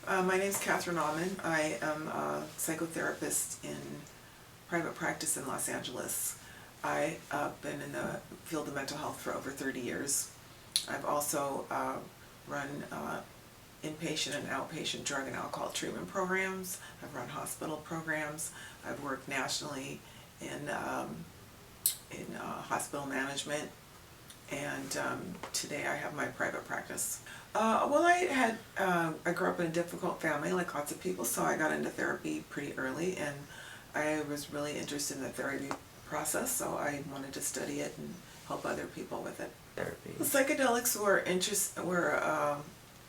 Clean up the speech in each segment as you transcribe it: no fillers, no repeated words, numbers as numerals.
My name is Catherine Auman. I am a psychotherapist in private practice in Los Angeles. I've been in the field of mental health for over 30 years. I've also run inpatient and outpatient drug and alcohol treatment programs. I've run hospital programs. I've worked nationally in hospital management, and today I have my private practice. I grew up in a difficult family like lots of people, so I got into therapy pretty early, and I was really interested in the therapy process, so I wanted to study it and help other people with it. Therapy. The psychedelics were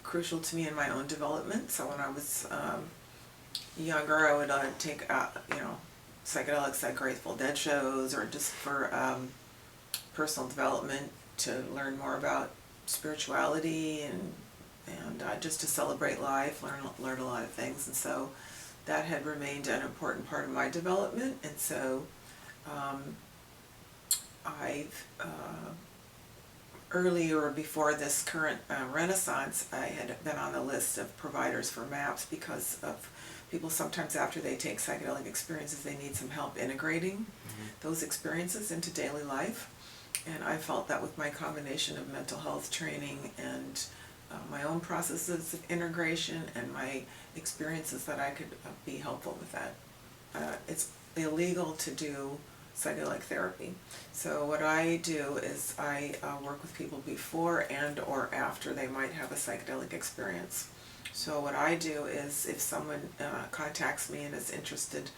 crucial to me in my own development. So when I was younger, I would take psychedelics like Grateful Dead shows, or just for personal development, to learn more about spirituality and just to celebrate life, learn a lot of things. And so that had remained an important part of my development. And so earlier, before this current renaissance, I had been on the list of providers for MAPS because of people sometimes after they take psychedelic experiences, they need some help integrating those experiences into daily life. And I felt that with my combination of mental health training and my own processes of integration and my experiences, that I could be helpful with that. It's illegal to do psychedelic therapy. So what I do is I work with people before and or after they might have a psychedelic experience. So what I do is, if someone contacts me and is interested,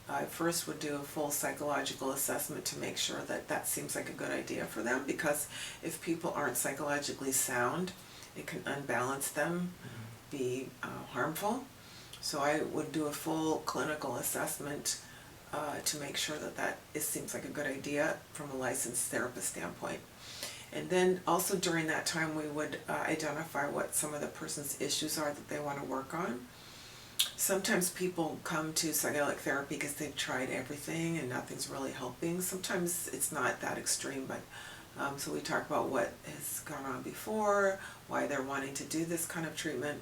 I first would do a full psychological assessment to make sure that that seems like a good idea for them, because if people aren't psychologically sound, it can unbalance them, be harmful. So I would do a full clinical assessment to make sure that it seems like a good idea from a licensed therapist standpoint. And then also during that time, we would identify what some of the person's issues are that they want to work on. Sometimes people come to psychedelic therapy because they've tried everything and nothing's really helping. Sometimes it's not that extreme, but so we talk about what has gone on before, why they're wanting to do this kind of treatment.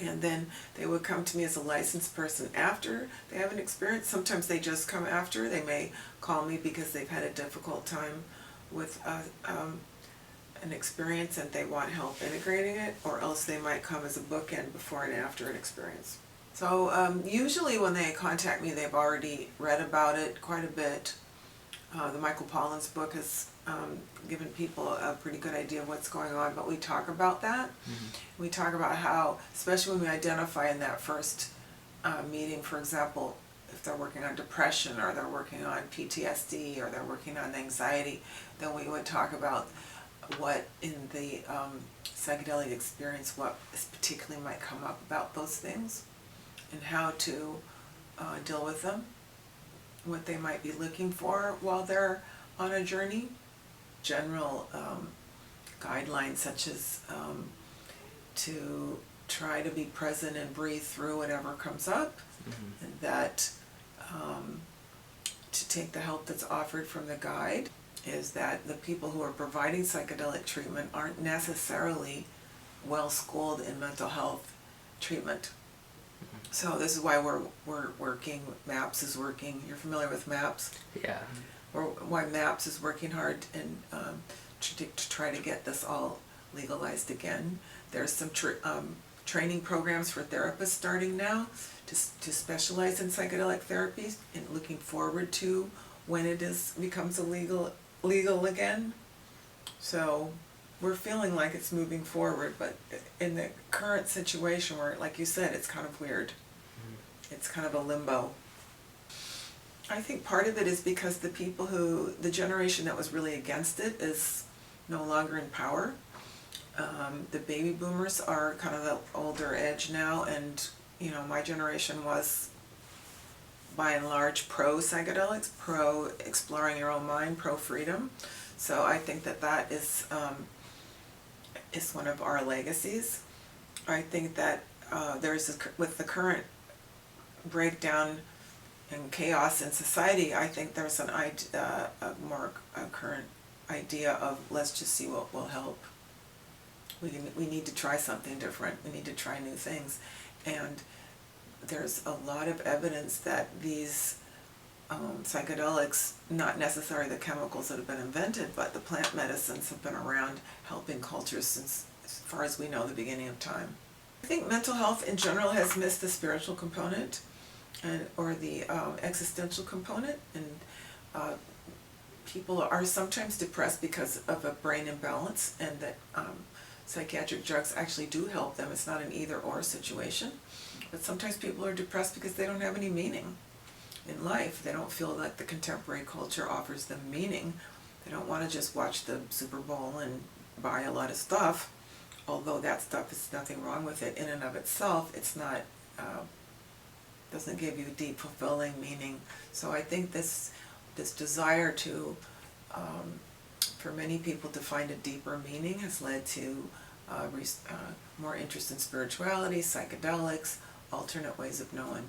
And then they would come to me as a licensed person after they have an experience. Sometimes they just come after. They may call me because they've had a difficult time with an experience and they want help integrating it, or else they might come as a bookend before and after an experience. So usually when they contact me, they've already read about it quite a bit. The Michael Pollan's book has given people a pretty good idea of what's going on, but we talk about that. We talk about how, especially when we identify in that first meeting, for example, if they're working on depression, or they're working on PTSD, or they're working on anxiety, then we would talk about what in the psychedelic experience, what particularly might come up about those things, and how to deal with them, what they might be looking for while they're on a journey. General guidelines such as to try to be present and breathe through whatever comes up, and that to take the help that's offered from the guide, is that the people who are providing psychedelic treatment aren't necessarily well schooled in mental health treatment. So this is why we're working, MAPS is working. You're familiar with MAPS? Yeah. Or why MAPS is working hard and to try to get this all legalized again. There's some training programs for therapists starting now to specialize in psychedelic therapies, and looking forward to when it becomes legal again. So we're feeling like it's moving forward, but in the current situation where, like you said, it's kind of weird. It's kind of a limbo. I think part of it is because the generation that was really against it is no longer in power. The baby boomers are kind of the older edge now, and my generation was by and large pro psychedelics, pro exploring your own mind, pro freedom. So I think that is one of our legacies. I think that with the current breakdown and chaos in society, I think there's a more current idea of, let's just see what will help. We need to try something different. We need to try new things. And there's a lot of evidence that these psychedelics, not necessarily the chemicals that have been invented, but the plant medicines have been around helping cultures since, as far as we know, the beginning of time. I think mental health in general has missed the spiritual component or the existential component, and people are sometimes depressed because of a brain imbalance, and that psychiatric drugs actually do help them. It's not an either-or situation. But sometimes people are depressed because they don't have any meaning in life. They don't feel like the contemporary culture offers them meaning. They don't want to just watch the Super Bowl and buy a lot of stuff, although that stuff is nothing wrong with it in and of itself. It's not, doesn't give you deep, fulfilling meaning. So I think this desire to, for many people to find a deeper meaning has led to more interest in spirituality, psychedelics, alternate ways of knowing.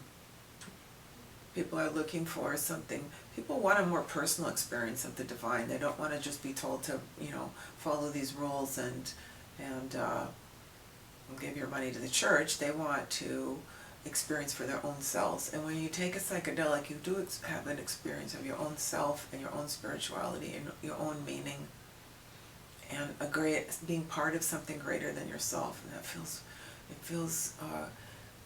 People are looking for something, people want a more personal experience of the divine. They don't want to just be told to, follow these rules and give your money to the church. They want to experience for their own selves. And when you take a psychedelic, you do have an experience of your own self and your own spirituality and your own meaning, and being part of something greater than yourself. And that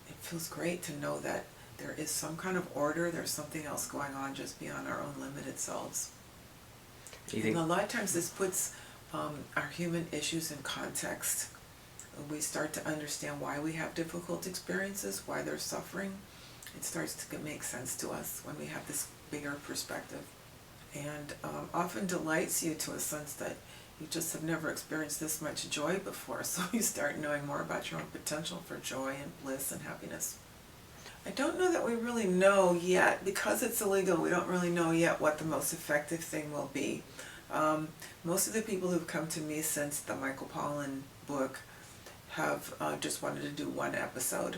it feels great to know that there is some kind of order, there's something else going on just beyond our own limited selves. And a lot of times this puts our human issues in context. We start to understand why we have difficult experiences, why they're suffering. It starts to make sense to us when we have this bigger perspective. And often delights you to a sense that you just have never experienced this much joy before, so you start knowing more about your own potential for joy and bliss and happiness. I don't know that we really know yet, because it's illegal, we don't really know yet what the most effective thing will be. Most of the people who've come to me since the Michael Pollan book have just wanted to do one episode.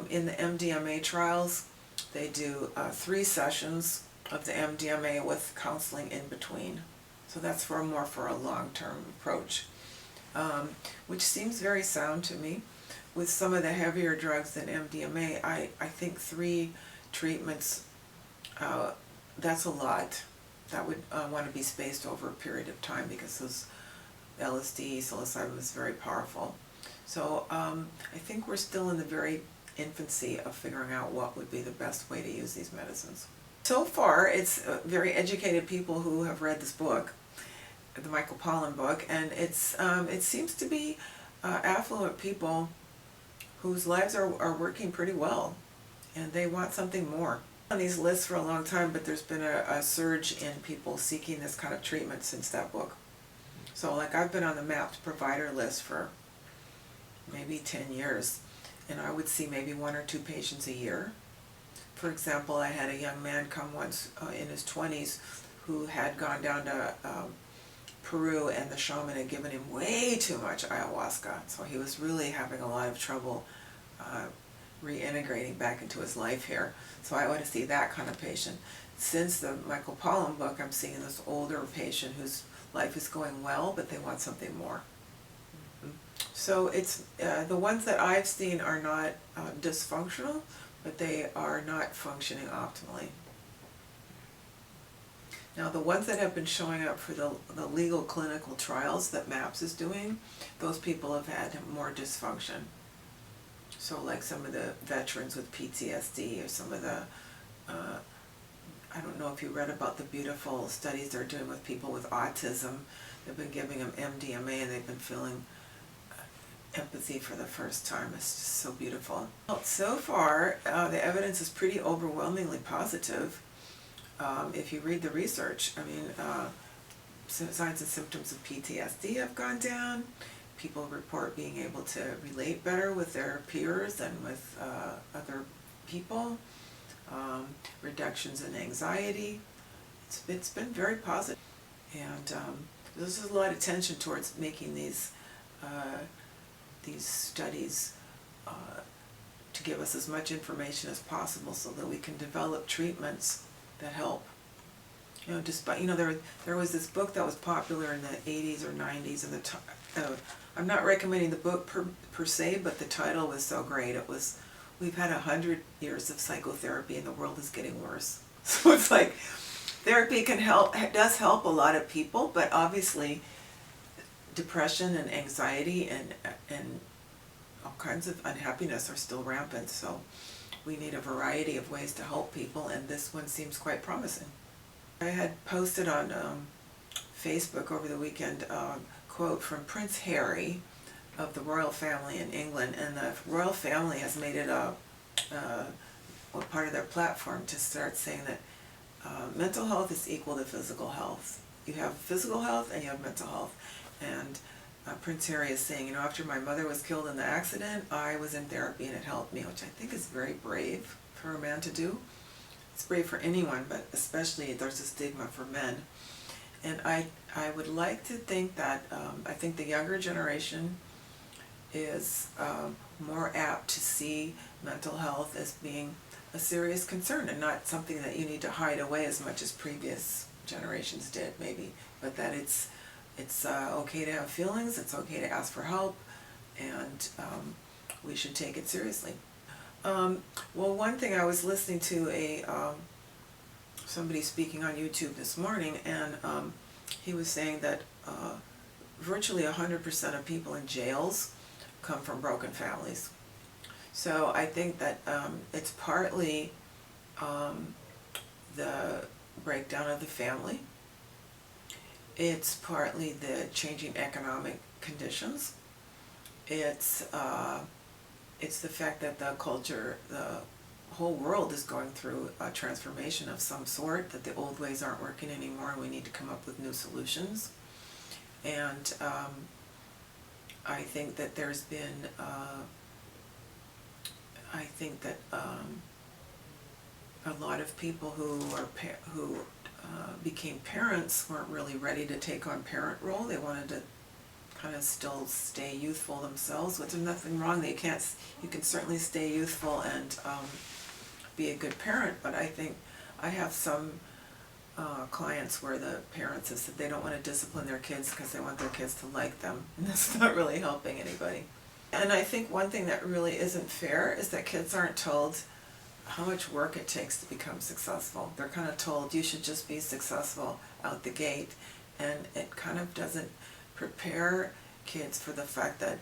In the MDMA trials, they do 3 sessions of the MDMA with counseling in between. So that's for a long-term approach, which seems very sound to me. With some of the heavier drugs than MDMA, I think 3 treatments, that's a lot. That would want to be spaced over a period of time, because those LSD, psilocybin is very powerful. So I think we're still in the very infancy of figuring out what would be the best way to use these medicines. So far, it's very educated people who have read this book, the Michael Pollan book, and it seems to be affluent people whose lives are working pretty well, and they want something more. On these lists for a long time, but there's been a surge in people seeking this kind of treatment since that book. So like, I've been on the MAPS provider list for maybe 10 years, and I would see maybe 1 or 2 patients a year. For example, I had a young man come once in his 20s who had gone down to Peru, and the shaman had given him way too much ayahuasca, so he was really having a lot of trouble reintegrating back into his life here. So I want to see that kind of patient. Since the Michael Pollan book, I'm seeing this older patient whose life is going well, but they want something more. So it's the ones that I've seen are not dysfunctional, but they are not functioning optimally. Now, the ones that have been showing up for the legal clinical trials that MAPS is doing, those people have had more dysfunction. So like some of the veterans with PTSD, or some of the, I don't know if you read about the beautiful studies they're doing with people with autism. They've been giving them MDMA, and they've been feeling empathy for the first time. It's just so beautiful. Well, so far, the evidence is pretty overwhelmingly positive. If you read the research, I mean, signs and symptoms of PTSD have gone down. People report being able to relate better with their peers and with other people. Reductions in anxiety. It's been very positive. And there's a lot of attention towards making these studies to give us as much information as possible, so that we can develop treatments that help. Despite, there was this book that was popular in the 80s or 90s, and I'm not recommending the book per se, but the title was so great. It was, we've had 100 years of psychotherapy and the world is getting worse. So it's like, therapy can help, does help a lot of people, but obviously depression and anxiety and all kinds of unhappiness are still rampant. So we need a variety of ways to help people, and this one seems quite promising. I had posted on Facebook over the weekend a quote from Prince Harry of the royal family in England, and the royal family has made it a part of their platform to start saying that mental health is equal to physical health. You have physical health and you have mental health. And Prince Harry is saying, after my mother was killed in the accident, I was in therapy and it helped me, which I think is very brave for a man to do. It's brave for anyone, but especially there's a stigma for men. And I would like to think that, I think the younger generation is more apt to see mental health as being a serious concern and not something that you need to hide away as much as previous generations did, maybe, but that it's okay to have feelings, it's okay to ask for help, and we should take it seriously. Well, one thing, I was listening to somebody speaking on YouTube this morning, and he was saying that virtually 100% of people in jails come from broken families. So I think that it's partly the breakdown of the family. It's partly the changing economic conditions. It's the fact that the culture, the whole world is going through a transformation of some sort, that the old ways aren't working anymore and we need to come up with new solutions. And I think that there's been, a lot of people who became parents weren't really ready to take on parent role. They wanted to kind of still stay youthful themselves, which is nothing wrong. You can certainly stay youthful and be a good parent, but I think I have some clients where the parents have said they don't want to discipline their kids because they want their kids to like them, and that's not really helping anybody. And I think one thing that really isn't fair is that kids aren't told how much work it takes to become successful. They're kind of told you should just be successful out the gate, and it kind of doesn't prepare kids for the fact that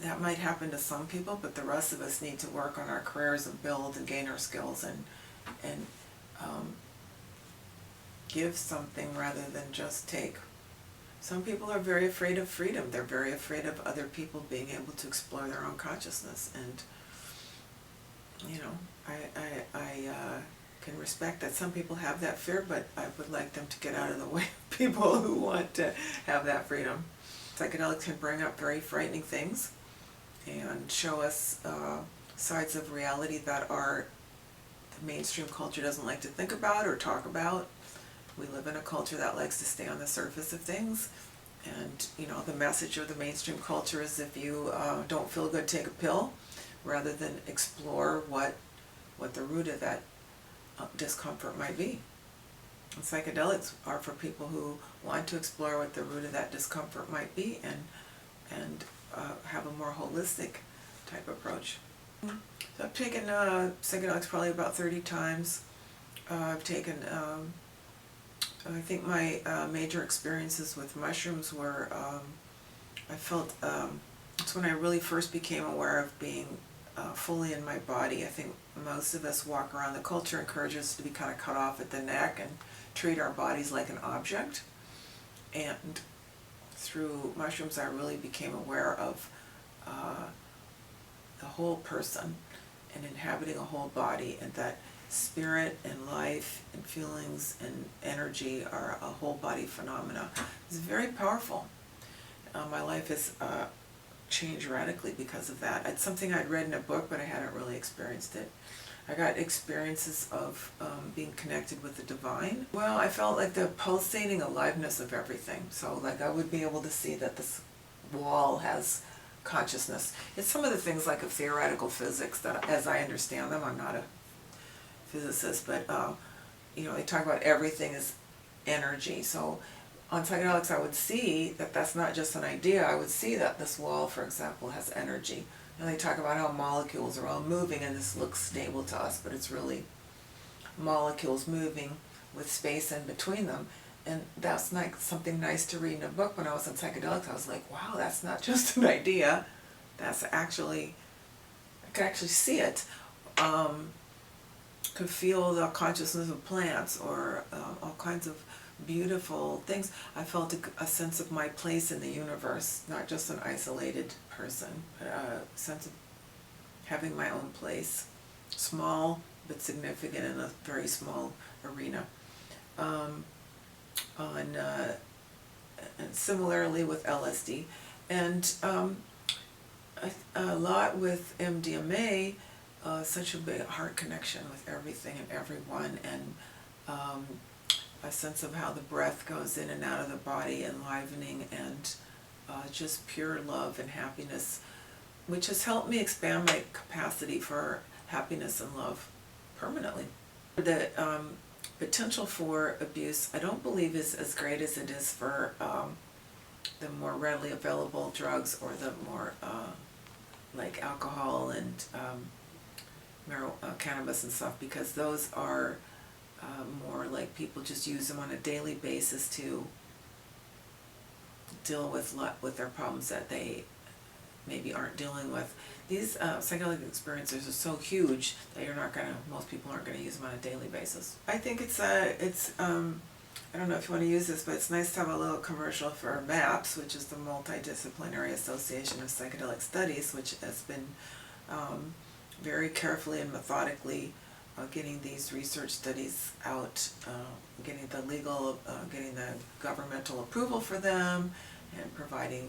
that might happen to some people, but the rest of us need to work on our careers and build and gain our skills and give something rather than just take. Some people are very afraid of freedom. They're very afraid of other people being able to explore their own consciousness, and I can respect that some people have that fear, but I would like them to get out of the way of people who want to have that freedom. Psychedelics can bring up very frightening things and show us sides of reality that the mainstream culture doesn't like to think about or talk about. We live in a culture that likes to stay on the surface of things, and the message of the mainstream culture is if you don't feel good, take a pill, rather than explore what the root of that discomfort might be. And psychedelics are for people who want to explore what the root of that discomfort might be and have a more holistic type approach. So I've taken psychedelics probably about 30 times. I've taken, I think my major experiences with mushrooms were, I felt, it's when I really first became aware of being fully in my body. I think most of us walk around, the culture encourages us to be kind of cut off at the neck and treat our bodies like an object. And through mushrooms I really became aware of the whole person and inhabiting a whole body, and that spirit and life and feelings and energy are a whole body phenomena. It's very powerful. My life has changed radically because of that. It's something I'd read in a book, but I hadn't really experienced it. I got experiences of being connected with the divine. Well, I felt like the pulsating aliveness of everything. So like I would be able to see that this wall has consciousness. It's some of the things like of theoretical physics that, as I understand them, I'm not a physicist, but they talk about everything as energy. So on psychedelics I would see that that's not just an idea. I would see that this wall, for example, has energy. And they talk about how molecules are all moving and this looks stable to us, but it's really molecules moving with space in between them. And that's like something nice to read in a book. When I was on psychedelics, I was like, wow, that's not just an idea. That's actually, I could actually see it. Could feel the consciousness of plants or all kinds of beautiful things. I felt a sense of my place in the universe, not just an isolated person, but a sense of having my own place. Small, but significant in a very small arena. And similarly with LSD, and a lot with MDMA, such a big heart connection with everything and everyone, and a sense of how the breath goes in and out of the body, enlivening, and just pure love and happiness, which has helped me expand my capacity for happiness and love permanently. The potential for abuse, I don't believe is as great as it is for the more readily available drugs or the more like alcohol and cannabis and stuff, because those are more like people just use them on a daily basis to deal with their problems that they maybe aren't dealing with. These psychedelic experiences are so huge that most people aren't gonna use them on a daily basis. I think it's I don't know if you want to use this, but it's nice to have a little commercial for MAPS, which is the Multidisciplinary Association of Psychedelic Studies, which has been very carefully and methodically getting these research studies out, getting the governmental approval for them, and providing,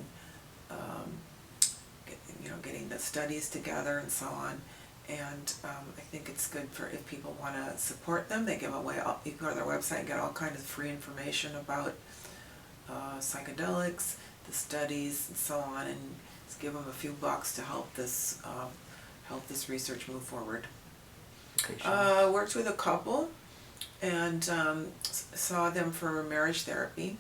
getting the studies together and so on. And I think it's good for if people want to support them. They give away, you can go to their website and get all kinds of free information about psychedelics, the studies, and so on, and just give them a few bucks to help this research move forward. Okay, sure. Worked with a couple and saw them for marriage therapy,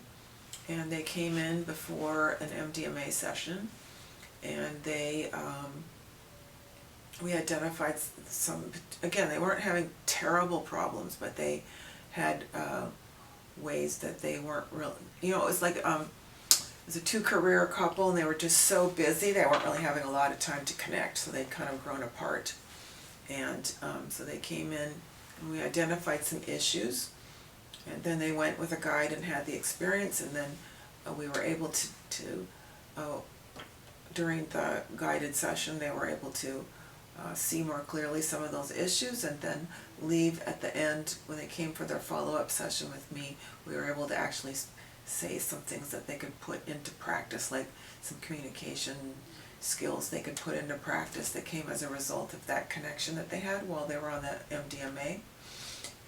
and they came in before an MDMA session, and we identified some, again, they weren't having terrible problems, but they had ways that they weren't really, it was like, it was a two-career couple, and they were just so busy, they weren't really having a lot of time to connect, so they'd kind of grown apart. And so they came in, and we identified some issues, and then they went with a guide and had the experience, and then we were able to during the guided session, they were able to see more clearly some of those issues, and then leave at the end. When they came for their follow-up session with me, we were able to actually say some things that they could put into practice, like some communication skills they could put into practice that came as a result of that connection that they had while they were on the MDMA.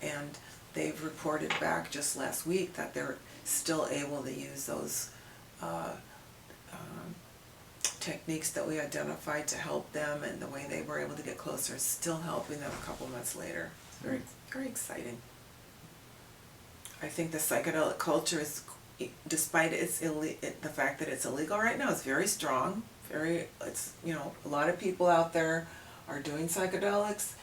And they've reported back just last week that they're still able to use those techniques that we identified to help them, and the way they were able to get closer is still helping them a couple months later. It's very, very exciting. I think the psychedelic culture is, despite the fact that it's illegal right now, it's very strong. A lot of people out there are doing psychedelics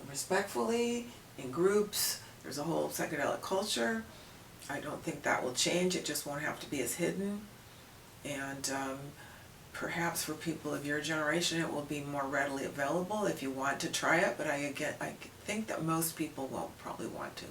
respectfully, in groups. There's a whole psychedelic culture. I don't think that will change. It just won't have to be as hidden. And perhaps for people of your generation, it will be more readily available if you want to try it. But I think that most people won't probably want to.